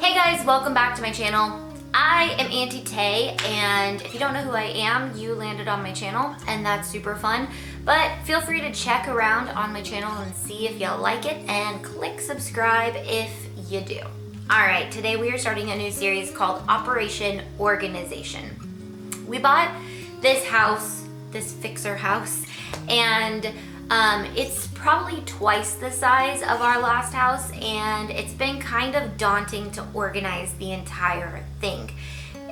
Hey guys, welcome back to my channel. I am Auntie Tay, and if you don't know who I am, you landed on my channel, and that's super fun. But feel free to check around on my channel and see if y'all like it, and click subscribe if you do. Alright, today we are starting a new series called Operation Organization. We bought this house, this fixer house, and it's probably twice the size of our last house, and it's been kind of daunting to organize the entire thing.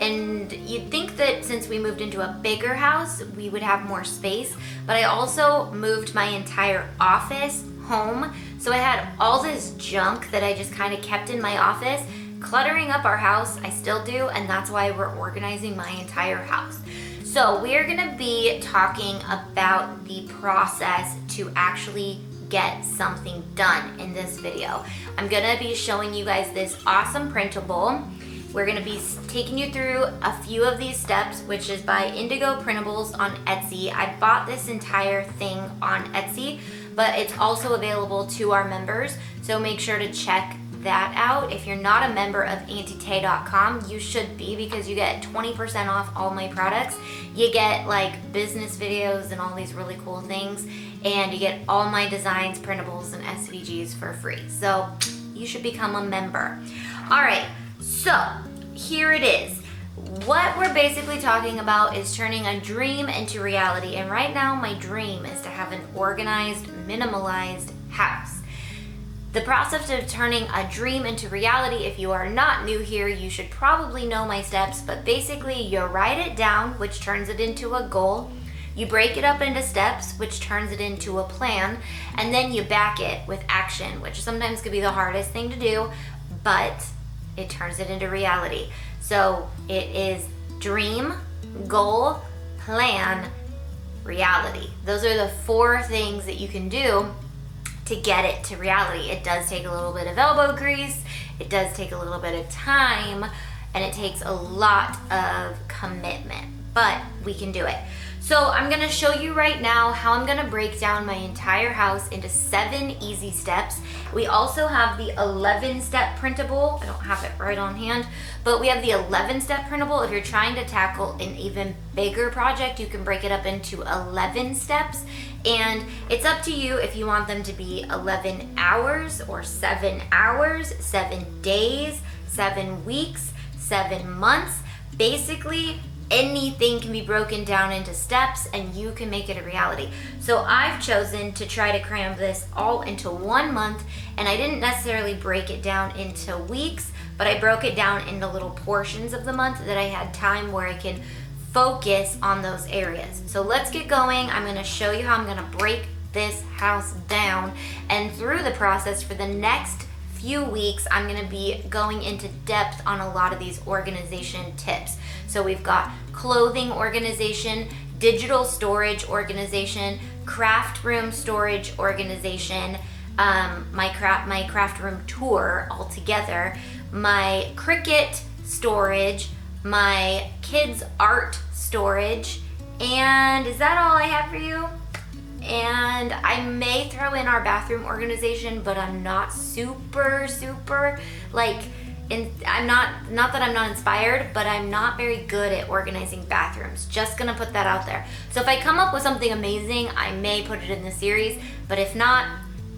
And you'd think that since we moved into a bigger house, we would have more space, but I also moved my entire office home, so I had all this junk that I just kind of kept in my office, cluttering up our house. I still do, and that's why we're organizing my entire house. So we're gonna be talking about the process to actually get something done in this video. I'm gonna be showing you guys this awesome printable. We're gonna be taking you through a few of these steps, which is by Indigo Printables on Etsy. I bought this entire thing on Etsy, but it's also available to our members, so make sure to check that out. If you're not a member of anyrthing.com, you should be, because you get 20% off all my products. You get like business videos and all these really cool things, and you get all my designs, printables, and SVGs for free. So you should become a member. All right, so here it is. What we're basically talking about is turning a dream into reality, and right now my dream is to have an organized, minimalized house. The process of turning a dream into reality, if you are not new here, you should probably know my steps, but basically you write it down, which turns it into a goal. You break it up into steps, which turns it into a plan, and then you back it with action, which sometimes could be the hardest thing to do, but it turns it into reality. So it is dream, goal, plan, reality. Those are the 4 things that you can do to get it to reality. It does take a little bit of elbow grease, it does take a little bit of time, and it takes a lot of commitment, but we can do it. So I'm gonna show you right now how I'm gonna break down my entire house into 7 easy steps. We also have the 11-step printable. I don't have it right on hand, but we have the 11-step printable. If you're trying to tackle an even bigger project, you can break it up into 11 steps, and it's up to you if you want them to be 11 hours or 7 hours, 7 days, 7 weeks, 7 months. Basically, anything can be broken down into steps, and you can make it a reality. So I've chosen to try to cram this all into 1 month, and I didn't necessarily break it down into weeks, but I broke it down into little portions of the month that I had time where I can focus on those areas. So let's get going. I'm gonna show you how I'm gonna break this house down, and through the process for the next few weeks, I'm gonna be going into depth on a lot of these organization tips. So we've got clothing organization, digital storage organization, craft room storage organization, my craft room tour altogether, my Cricut storage, my kids art storage, and is that all I have for you? And I may throw in our bathroom organization, but I'm not super like, I'm not that I'm not inspired, but I'm not very good at organizing bathrooms. Just gonna put that out there. So if I come up with something amazing, I may put it in the series, but if not,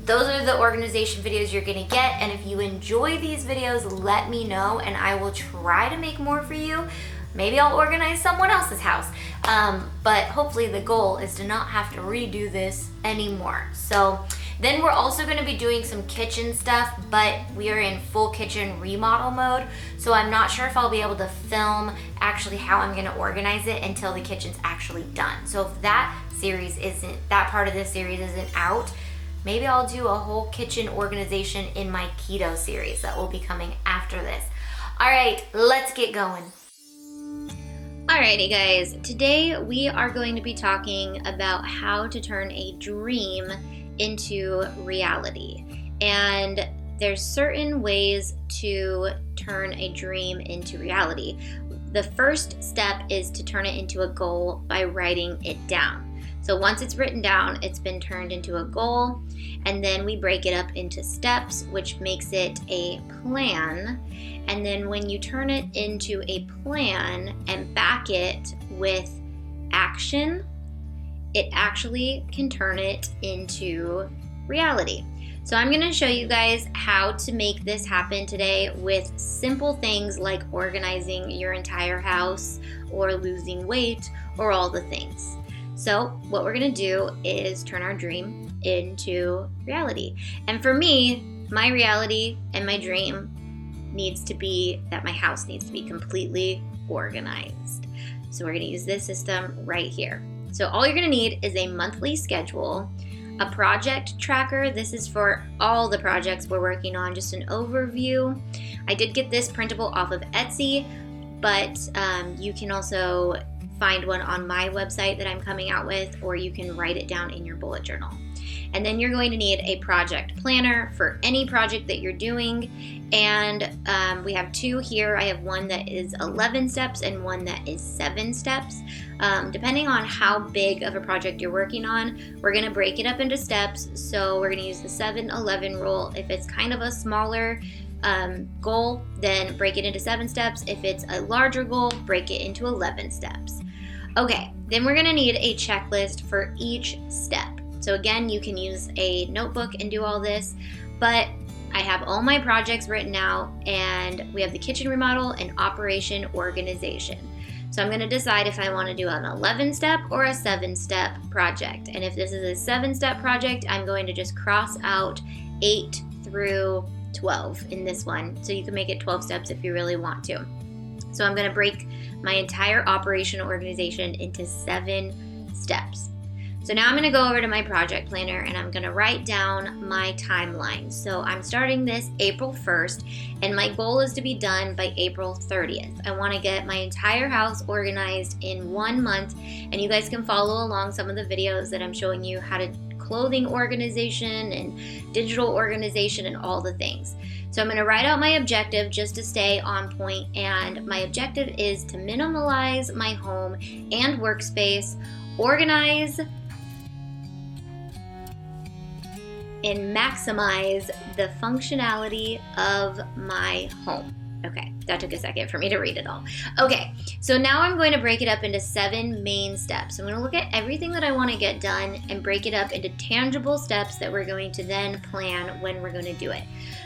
those are the organization videos you're gonna get. And if you enjoy these videos, let me know, and I will try to make more for you. Maybe I'll organize someone else's house. But hopefully the goal is to not have to redo this anymore. So then we're also gonna be doing some kitchen stuff, but we are in full kitchen remodel mode. So I'm not sure if I'll be able to film actually how I'm gonna organize it until the kitchen's actually done. So if that part of this series isn't out, maybe I'll do a whole kitchen organization in my keto series that will be coming after this. All right, let's get going. Alrighty guys, today we are going to be talking about how to turn a dream into reality. And there's certain ways to turn a dream into reality. The first step is to turn it into a goal by writing it down. So once it's written down, it's been turned into a goal, and then we break it up into steps, which makes it a plan. And then when you turn it into a plan and back it with action, it actually can turn it into reality. So I'm gonna show you guys how to make this happen today with simple things like organizing your entire house or losing weight or all the things. So what we're gonna do is turn our dream into reality. And for me, my reality and my dream needs to be that my house needs to be completely organized. So we're gonna use this system right here. So all you're gonna need is a monthly schedule, a project tracker. This is for all the projects we're working on, just an overview. I did get this printable off of Etsy, but you can also find one on my website that I'm coming out with, or you can write it down in your bullet journal. And then you're going to need a project planner for any project that you're doing. And we have two here. I have one that is 11 steps and one that is 7 steps. Depending on how big of a project you're working on, we're gonna break it up into steps. So we're gonna use the 7-11 rule. If it's kind of a smaller goal, then break it into 7 steps. If it's a larger goal, break it into 11 steps. Okay, then we're gonna need a checklist for each step. So again, you can use a notebook and do all this, but I have all my projects written out, and we have the kitchen remodel and operation organization. So I'm gonna decide if I wanna do an 11-step or a 7-step project. And if this is a 7-step project, I'm going to just cross out 8 through 12 in this one. So you can make it 12 steps if you really want to. So I'm gonna break my entire operation organization into 7 steps. So now I'm gonna go over to my project planner and I'm gonna write down my timeline. So I'm starting this April 1st, and my goal is to be done by April 30th. I wanna get my entire house organized in 1 month, and you guys can follow along some of the videos that I'm showing you how to clothing organization and digital organization and all the things. So I'm gonna write out my objective just to stay on point, and my objective is to minimalize my home and workspace, organize, and maximize the functionality of my home. Okay, that took a second for me to read it all. Okay, so now I'm going to break it up into 7 main steps. I'm going to look at everything that I want to get done and break it up into tangible steps that we're going to then plan when we're going to do it.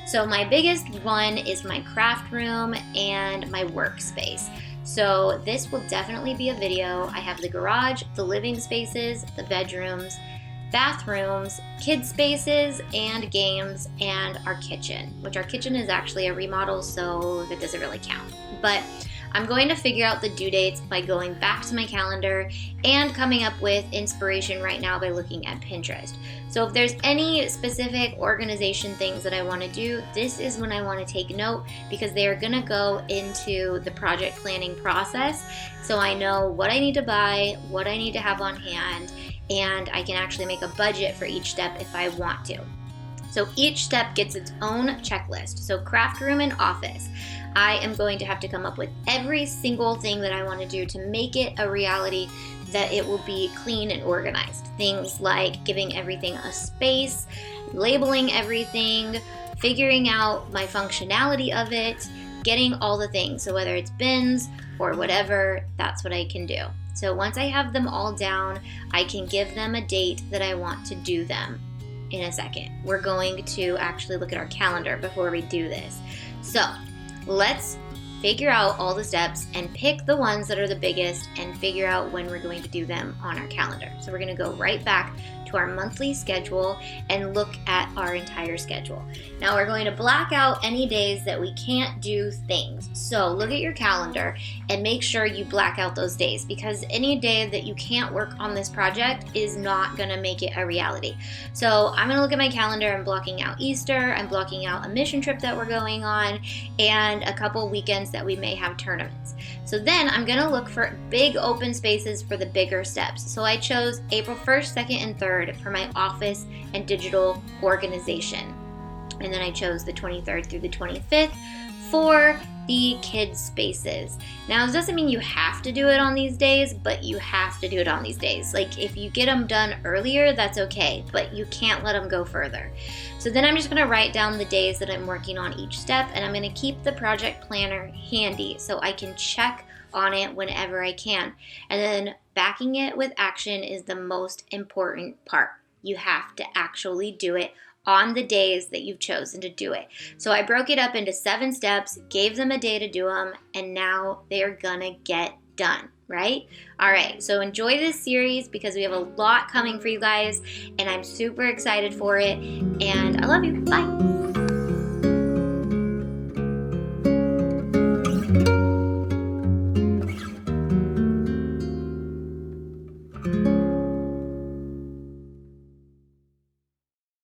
So my biggest one is my craft room and my workspace. So this will definitely be a video. I have the garage, the living spaces, the bedrooms, bathrooms, kids spaces, and games, and our kitchen, which our kitchen is actually a remodel, so that doesn't really count. But I'm going to figure out the due dates by going back to my calendar and coming up with inspiration right now by looking at Pinterest. So if there's any specific organization things that I want to do, this is when I want to take note, because they are going to go into the project planning process. So I know what I need to buy, what I need to have on hand, and I can actually make a budget for each step if I want to. So each step gets its own checklist. So craft room and office, I am going to have to come up with every single thing that I want to do to make it a reality, that it will be clean and organized. Things like giving everything a space, labeling everything, figuring out my functionality of it, getting all the things. So whether it's bins or whatever, that's what I can do. So once I have them all down, I can give them a date that I want to do them in a second. We're going to actually look at our calendar before we do this. So let's figure out all the steps and pick the ones that are the biggest and figure out when we're going to do them on our calendar. So we're going to go right back to our monthly schedule and look at our entire schedule. Now we're going to black out any days that we can't do things. So look at your calendar and make sure you black out those days, because any day that you can't work on this project is not going to make it a reality. So I'm going to look at my calendar. I'm blocking out Easter, I'm blocking out a mission trip that we're going on, and a couple weekends that we may have tournaments. So then I'm going to look for big open spaces for the bigger steps. So I chose April 1st, 2nd, and 3rd for my office and digital organization. And then I chose the 23rd through the 25th for the kids spaces. Now, this doesn't mean you have to do it on these days, but you have to do it on these days. Like if you get them done earlier, that's okay, but you can't let them go further. So then I'm just gonna write down the days that I'm working on each step, and I'm gonna keep the project planner handy so I can check on it whenever I can. And then backing it with action is the most important part. You have to actually do it on the days that you've chosen to do it. So I broke it up into 7 steps, gave them a day to do them, and now they're gonna get done, right? All right, so enjoy this series because we have a lot coming for you guys, and I'm super excited for it, and I love you. Bye.